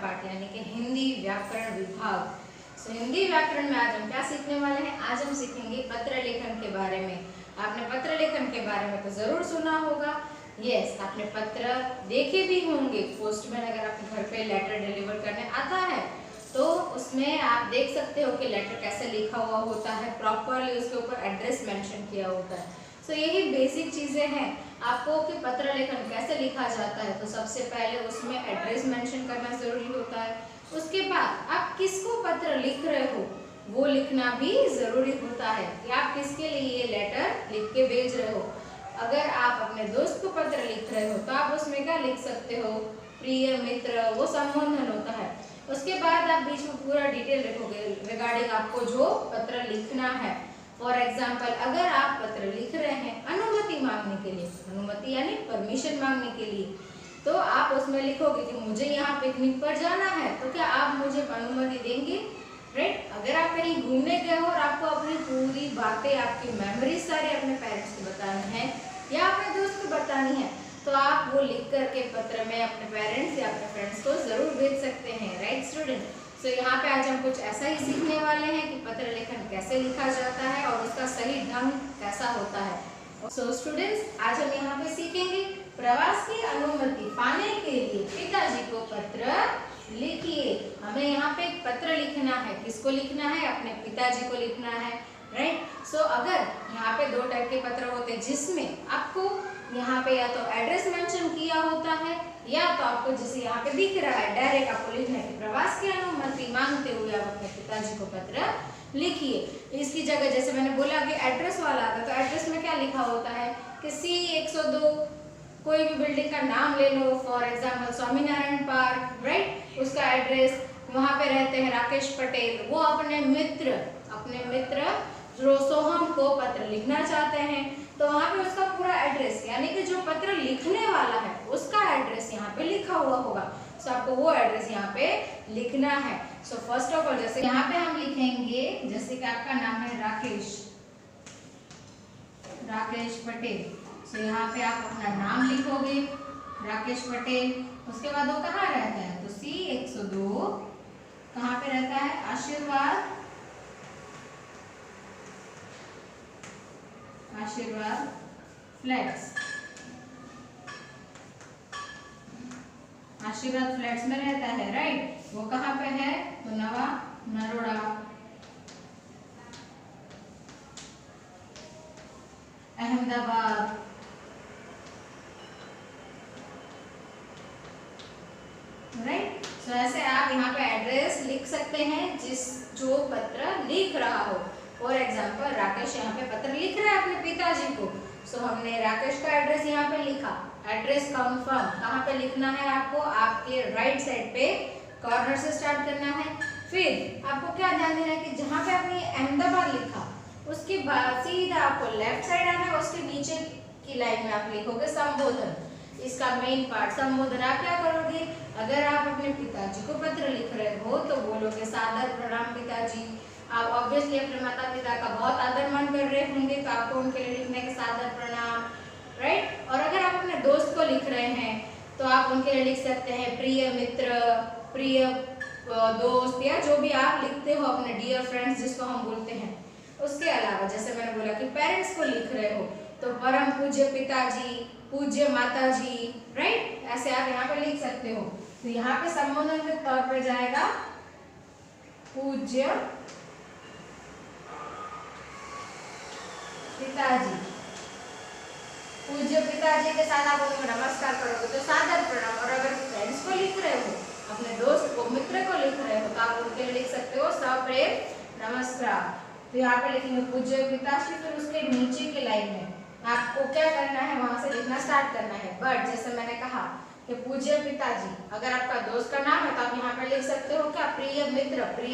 पाठ यानी कि हिंदी व्याकरण विभाग। हिंदी व्याकरण में आज हम क्या सीखने वाले हैं? आज हम सीखेंगे पत्र लेखन के बारे में। आपने पत्र लेखन के बारे में तो जरूर सुना होगा। यस, आपने पत्र देखे भी होंगे। पोस्टमैन अगर आपके घर पे लेटर डिलीवर करने आता है तो उसमें आप देख सकते हो कि लेटर कैसे लिखा हुआ होता है, प्रॉपरली उसके ऊपर एड्रेस मेंशन किया होता है। सो यही बेसिक चीजें हैं आपको कि पत्र लेखन कैसे लिखा जाता है। तो सबसे पहले उसमें एड्रेस मेंशन करना जरूरी होता है। उसके बाद आप किसको पत्र लिख रहे हो वो लिखना भी जरूरी होता है कि आप किसके लिए ये लेटर लिख के भेज रहे हो। अगर आप अपने दोस्त को पत्र लिख रहे हो तो आप उसमें क्या लिख सकते हो? प्रिय मित्र, वो संबोधन होता है। उसके बाद आप बीच में पूरा डिटेल लिखोगे रिगार्डिंग आपको जो पत्र लिखना है। फॉर एग्जाम्पल, अगर आप पत्र लिख रहे हैं अनुमति मांगने के लिए, अनुमति यानी परमिशन मांगने के लिए, तो आप उसमें लिखोगे कि मुझे यहाँ पिकनिक पर जाना है, तो क्या आप मुझे अनुमति देंगे? राइट। अगर आप कहीं घूमने गए हो और आपको अपनी पूरी बातें, आपकी मेमोरीज सारे अपने पेरेंट्स को बतानी है या अपने दोस्त को बतानी है, तो आप वो लिख करके पत्र में अपने पेरेंट्स या अपने फ्रेंड्स को जरूर भेज सकते हैं। Right student. सो यहाँ पे आज हम कुछ ऐसा ही सीखने वाले हैं कि पत्र लेखन कैसे लिखा जाता है और उसका सही ढंग कैसा होता है। सो स्टूडेंट्स, आज हम यहाँ पे सीखेंगे प्रवास की अनुमति पाने के लिए पिताजी को पत्र लिखिए। हमें यहाँ पे एक पत्र लिखना है। किसको लिखना है? अपने पिताजी को लिखना है। राइट। सो अगर यहाँ पे दो टाइप के पत्र होते हैं जिसमें आपको यहाँ पे या तो एड्रेस मेंशन किया होता है या तो आपको जैसे यहाँ पे दिख रहा है डायरेक्ट आपको लिखना है प्रवास की अनुमति मांगते हुए आप अपने पिताजी को पत्र लिखिए। इसकी जगह जैसे मैंने बोला कि एड्रेस वाला आता है, तो एड्रेस में क्या लिखा होता है कि C102 कोई भी बिल्डिंग का नाम ले लो, for example Swaminarayan park. Right. उसका एड्रेस, वहाँ पे रहते हैं राकेश पटेल। वो अपने मित्र जो सोहम को पत्र लिखना चाहते हैं, तो वहाँ पे उसका पूरा एड्रेस यानी कि जो पत्र लिखने वाला है उसका एड्रेस यहाँ पे लिखा हुआ होगा। सो आपको वो एड्रेस यहाँ पे लिखना है। सो फर्स्ट ऑफ ऑल जैसे यहाँ पे हम लिखेंगे, जैसे कि आपका नाम है राकेश पटेल। सो यहाँ पे आप अपना नाम लिखोगे राकेश पटेल। उसके बाद वो कहाँ रहता है? तो C102 कहाँ पे रहता है? आशीर्वाद फ्लैट्स में रहता है। राइट। वो कहाँ पे है? तो नवा नरोड़ा, अहमदाबाद। राइट। सो ऐसे आप यहाँ पे एड्रेस लिख सकते हैं जो पत्र लिख रहा हो। फॉर एग्जाम्पल, राकेश यहाँ पे पत्र लिख रहा है अपने पिताजी को। सो हमने राकेश का एड्रेस यहाँ पे लिखा। एड्रेस कंफर्म कहाँ पे लिखना है आपको? आपके राइट साइड पे कॉर्नर से स्टार्ट करना है। फिर आपको क्या ध्यान देना है कि जहाँ पे आपने अहमदाबाद लिखा उसके बाद सीधा आपको लेफ्ट साइड आना है। उसके नीचे की लाइन में आप लिखोगे संबोधन। इसका मेन पार्ट संबोधन। आप क्या करोगे? अगर आप अपने पिताजी को पत्र लिख रहे हो तो बोलोगे सादर प्रणाम पिताजी। आप ऑब्वियसली अपने माता पिता का बहुत आदर मान कर रहे होंगे तो आपको उनके लिए लिखने के सादर प्रणाम। राइट। और अगर आप अपने दोस्त को लिख रहे हैं तो आप उनके लिए लिख सकते हैं प्रिय मित्र, प्रिय दोस्त, या जो भी आप लिखते हो अपने डियर फ्रेंड्स जिसको हम बोलते हैं। उसके अलावा जैसे मैंने बोला कि पेरेंट्स को लिख रहे हो तो परम पूज्य पिताजी, पूज्य माताजी। राइट। ऐसे आप यहाँ पे लिख सकते हो। तो यहाँ पे संबोधन के तौर पे जाएगा पूज्य पिताजी। पूज्य पिताजी के साथ आप उनको नमस्कार करोगे तो सादर प्रणाम। और अगर फ्रेंड्स को लिख रहे हो, अपने दोस्त को, मित्र को लिख रहे हो, तो आप उनके लिए लिख सकते हो सप्रेम नमस्कार। तो यहाँ पे लिखेंगे पूज्य पिताजी। फिर उसके नीचे की लाइन में आपको क्या करना है? वहां से लिखना स्टार्ट करना है। बट जैसे मैंने कहा कि पूज्य पिताजी, अगर आपका दोस्त का नाम है तो आप यहाँ पे लिख सकते हो क्या? प्रिय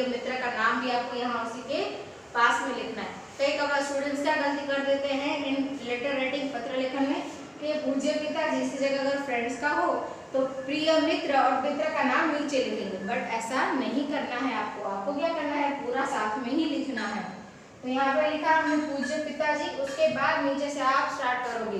मित्र का नाम भी आपको यहाँ उसी के पास में लिखना है। कई कबार स्टूडेंट्स क्या गलती कर देते हैं इन लेटर राइटिंग, पत्र लेखन में, कि पूज्य पिताजी की जगह अगर फ्रेंड्स का हो तो प्रिय मित्र और मित्र का नाम नीचे लिखेंगे। बट ऐसा नहीं करना है आपको क्या करना है? पूरा साथ में ही लिखना है। तो यहाँ पे लिखा हमने पूज्य पिताजी। उसके बाद नीचे से आप स्टार्ट करोगे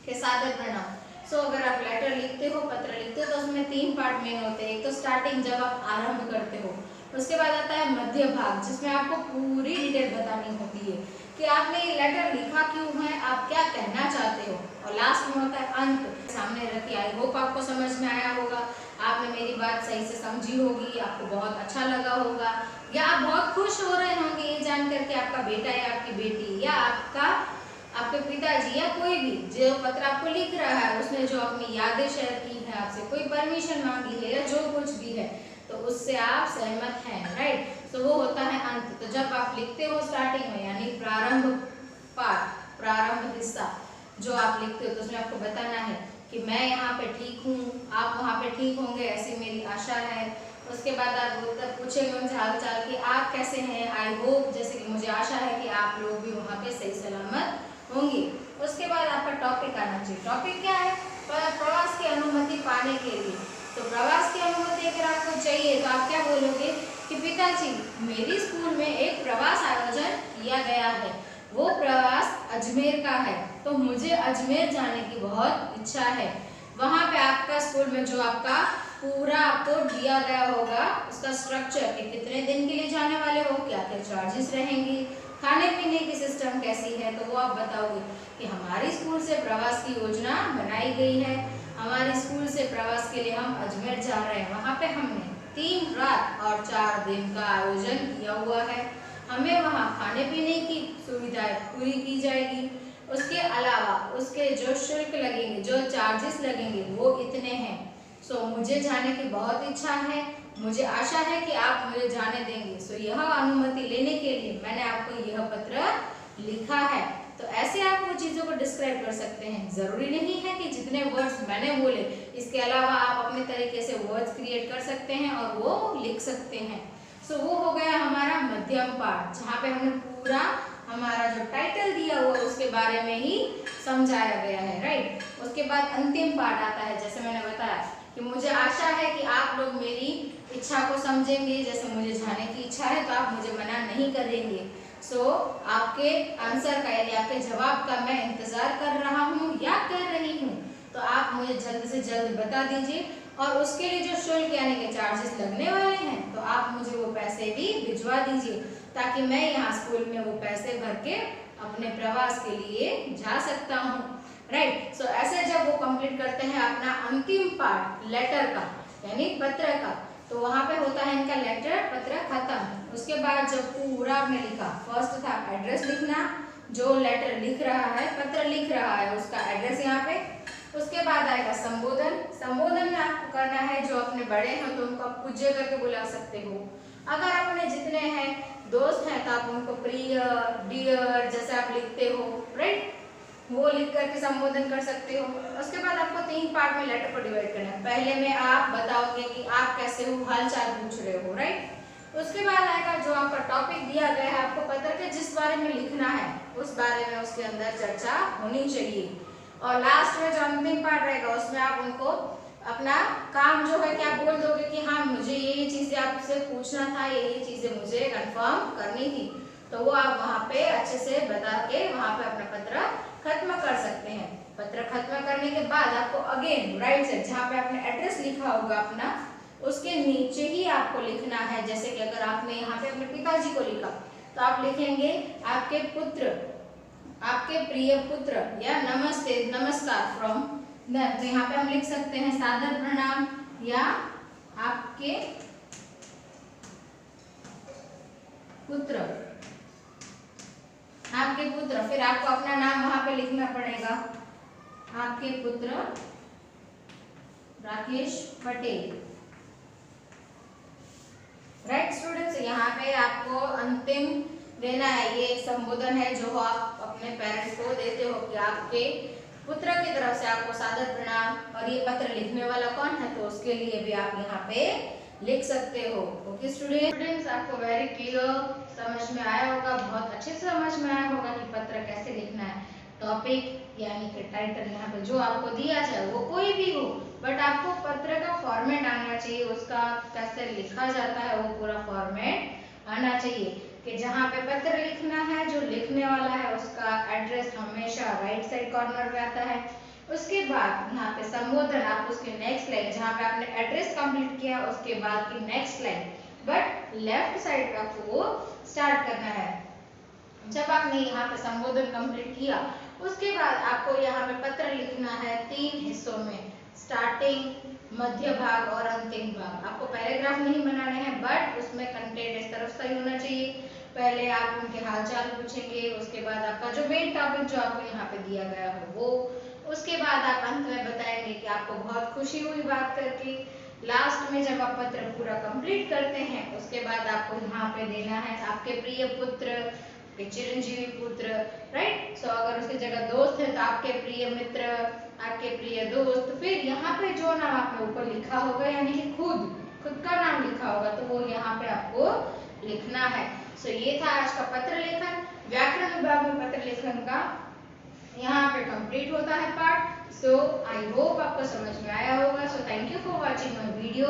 कि सादर प्रणाम। सो अगर आप लेटर लिखते हो, पत्र लिखते हो, तो उसमें 3 पार्ट मेन होते हैं। एक तो स्टार्टिंग, जब आप आरंभ करते हो, उसके बाद आता है मध्य भाग, जिसमें आपको पूरी डिटेल बतानी होती है कि आपने ये लेटर लिखा क्यों है, आप क्या कहना चाहते हो, और लास्ट में होता है अंत। सामने रखिए, आई होप आपको समझ में आया होगा, आपने मेरी बात सही से समझी होगी, आपको बहुत अच्छा लगा होगा, या आप बहुत खुश हो रहे होंगे ये जानकर के आपका बेटा या आपकी बेटी या आपके पिताजी या कोई भी जो पत्र आपको लिख रहा है, उसने जो अपनी यादें शेयर की है आपसे, कोई परमिशन मांगी है या जो कुछ भी है, तो उससे आप सहमत हैं, राइट। तो वो होता है अंत। तो जब आप लिखते हो स्टार्टिंग में, यानी प्रारंभ पार्ट, प्रारंभ हिस्सा जो आप लिखते हो, तो उसमें आपको बताना है कि मैं यहाँ पे ठीक हूँ, आप वहाँ पे ठीक होंगे, ऐसी मेरी आशा है। उसके बाद आप उत्तर पूछेंगे उनसे हाल चाल कि आप कैसे हैं, आई होप, जैसे कि मुझे आशा है कि आप लोग भी वहाँ पे सही सलामत होंगे। उसके बाद आपका टॉपिक आना चाहिए। टॉपिक क्या है? प्रवास की अनुमति पाने के लिए। तो प्रवास की अनुमति अगर आपको चाहिए तो आप क्या बोलोगे कि पिताजी, मेरी स्कूल में एक प्रवास आयोजन किया गया है, वो प्रवास अजमेर का है, तो मुझे अजमेर जाने की बहुत इच्छा है। वहाँ पे आपका स्कूल में जो आपका पूरा आपको दिया गया होगा, उसका स्ट्रक्चर कि कितने दिन के लिए जाने वाले हो, क्या क्या चार्जेस रहेंगे, खाने पीने की सिस्टम कैसी है, तो वो आप बताओगे कि हमारी स्कूल से प्रवास की योजना बनाई गई है, हमारी स्कूल से प्रवास के लिए हम अजमेर जा रहे हैं, वहाँ पे हमने 3 रात और 4 दिन का आयोजन किया हुआ है, हमें वहाँ खाने पीने की सुविधाएं पूरी की जाएगी। उसके अलावा उसके जो शुल्क लगेंगे, जो चार्जेस लगेंगे, वो इतने हैं। सो मुझे जाने की बहुत इच्छा है, मुझे आशा है कि आप मुझे जाने देंगे। सो यह अनुमति लेने के लिए मैंने आपको यह पत्र लिखा है। तो ऐसे आप वो चीज़ों को डिस्क्राइब कर सकते हैं। ज़रूरी नहीं है कि जितने वर्ड्स मैंने बोले, इसके अलावा आप अपने तरीके से वर्ड्स क्रिएट कर सकते हैं और वो लिख सकते हैं। सो वो हो गया हमारा मध्यम पार्ट, जहाँ पे हमने पूरा हमारा जो टाइटल दिया हुआ उसके बारे में ही समझाया गया है, राइट। उसके बाद अंतिम पार्ट आता है, जैसे मैंने बताया कि मुझे आशा है कि आप लोग मेरी इच्छा को समझेंगे, जैसे मुझे जाने की इच्छा है तो आप मुझे मना नहीं करेंगे। सो आपके आंसर का, यानी आपके जवाब का मैं इंतजार कर रहा हूँ या कर रही हूँ, तो आप मुझे जल्द से जल्द बता दीजिए। और उसके लिए जो शुल्क यानी कि चार्जेस लगने वाले हैं, तो आप मुझे वो पैसे भी भिजवा दीजिए, ताकि मैं यहाँ स्कूल में वो पैसे भर के अपने प्रवास के लिए जा सकता हूँ, राइट। सो ऐसे जब वो कंप्लीट करते हैं अपना अंतिम पार्ट लेटर का, यानी पत्र का, तो वहाँ पे होता है इनका लेटर पत्र खत्म। उसके बाद जब पूरा आपने लिखा, फर्स्ट था एड्रेस लिखना, जो लेटर लिख रहा है, पत्र लिख रहा है, उसका एड्रेस यहाँ पे। उसके बाद आएगा संबोधन। संबोधन में आपको करना है, जो अपने बड़े हैं तो उनको आप पूज्य करके बुला सकते हो। अगर अपने जितने हैं दोस्त हैं तो आप उनको प्रिय, डियर जैसे आप लिखते हो, राइट, वो लिख करके संबोधन कर सकते हो। उसके बाद आपको 3 पार्ट में लेटर को डिवाइड करना है। पहले में आप बताओगे कि आप कैसे हो, हाल चाल पूछ रहे हो, राइट। उसके बाद आएगा जो आपका टॉपिक दिया गया है, आपको पत्र के जिस बारे में लिखना है उस बारे में उसके अंदर चर्चा होनी चाहिए। और लास्ट में जो अंतिम पार्ट रहेगा उसमें आप उनको अपना काम जो है क्या बोल दोगे कि हाँ, मुझे ये चीजें आपसे पूछना था, ये चीजें मुझे कंफर्म करनी थी, तो वो आप वहाँ पे अच्छे से बता के वहाँ पे अपना पत्र खत्म कर सकते हैं। पत्र खत्म करने के बाद आपको अगेन राइट साइड जहाँ पे आपने एड्रेस लिखा होगा अपना, उसके नीचे ही आपको लिखना है। जैसे कि अगर आपने यहाँ पे अपने पिताजी को लिखा तो आप लिखेंगे आपके पुत्र, आपके प्रिय पुत्र, या नमस्ते, नमस्कार फ्रॉम। तो यहाँ पे हम लिख सकते हैं सादर प्रणाम या आपके पुत्र, आपके पुत्र। फिर आपको अपना नाम वहां पे लिखना पड़ेगा, आपके पुत्र राकेश पटेल, राइट स्टूडेंट्स। यहाँ पे आपको अंतिम देना है, ये संबोधन है जो आप अपने पेरेंट्स को देते हो कि आपके पुत्र की तरफ से आपको सादर प्रणाम। और ये पत्र लिखने वाला कौन है, तो उसके लिए भी आप यहाँ पे लिख सकते हो। ओके स्टूडेंट्स, आपको वेरी क्लियर समझ में आया होगा, बहुत अच्छे से समझ में आया होगा कि पत्र कैसे लिखना है। टॉपिक यानी कि टाइटल यहाँ पे जो आपको दिया जाए वो कोई भी हो, बट आपको पत्र का फॉर्मेट आना चाहिए, उसका कैसे लिखा जाता है वो पूरा फॉर्मेट आना चाहिए। कि जहाँ पे पत्र लिखना है, जो लिखने वाला है उसका एड्रेस हमेशा राइट साइड कॉर्नर पे आता है। उसके बाद यहाँ पे संबोधन, आप उसके नेक्स्ट लाइन जहाँ पे आपने एड्रेस कंप्लीट किया उसके बाद की next line, but left side पे आपको वो स्टार्ट करना है। जब आपने यहाँ पे संबोधन कंप्लीट किया उसके बाद आपको यहाँ पे पत्र लिखना है 3 हिस्सों में, स्टार्टिंग, मध्य भाग और अंतिम भाग। आपको पैराग्राफ नहीं बनाने हैं, बट उसमें कंटेंट इस तरफ से ही होना चाहिए। पहले आप उनके हालचाल पूछेंगे, उसके बाद आपका जो मेन टॉपिक जो आपको यहाँ पे दिया गया है वो, उसके बाद आप अंत में बताएंगे कि आपको बहुत खुशी हुई बात करके। लास्ट में जब आप पत्र पूरा कंप्लीट करते हैं उसके बाद आपको यहाँ पे देना है आपके प्रिय पुत्र, चिरंजीवी पुत्र, राइट। सो अगर उसकी जगह दोस्त है तो आपके प्रिय मित्र, आपके प्रिय दोस्त। फिर यहाँ पे जो नाम आपने ऊपर लिखा होगा यानी कि खुद का नाम लिखा होगा तो वो यहाँ पे आपको लिखना है। सो ये था आज का पत्र लेखन। व्याकरण विभाग में पत्र लेखन का यहाँ पे कंप्लीट होता है पार्ट। सो आई होप आपको समझ में आया होगा। So thank you for watching my video.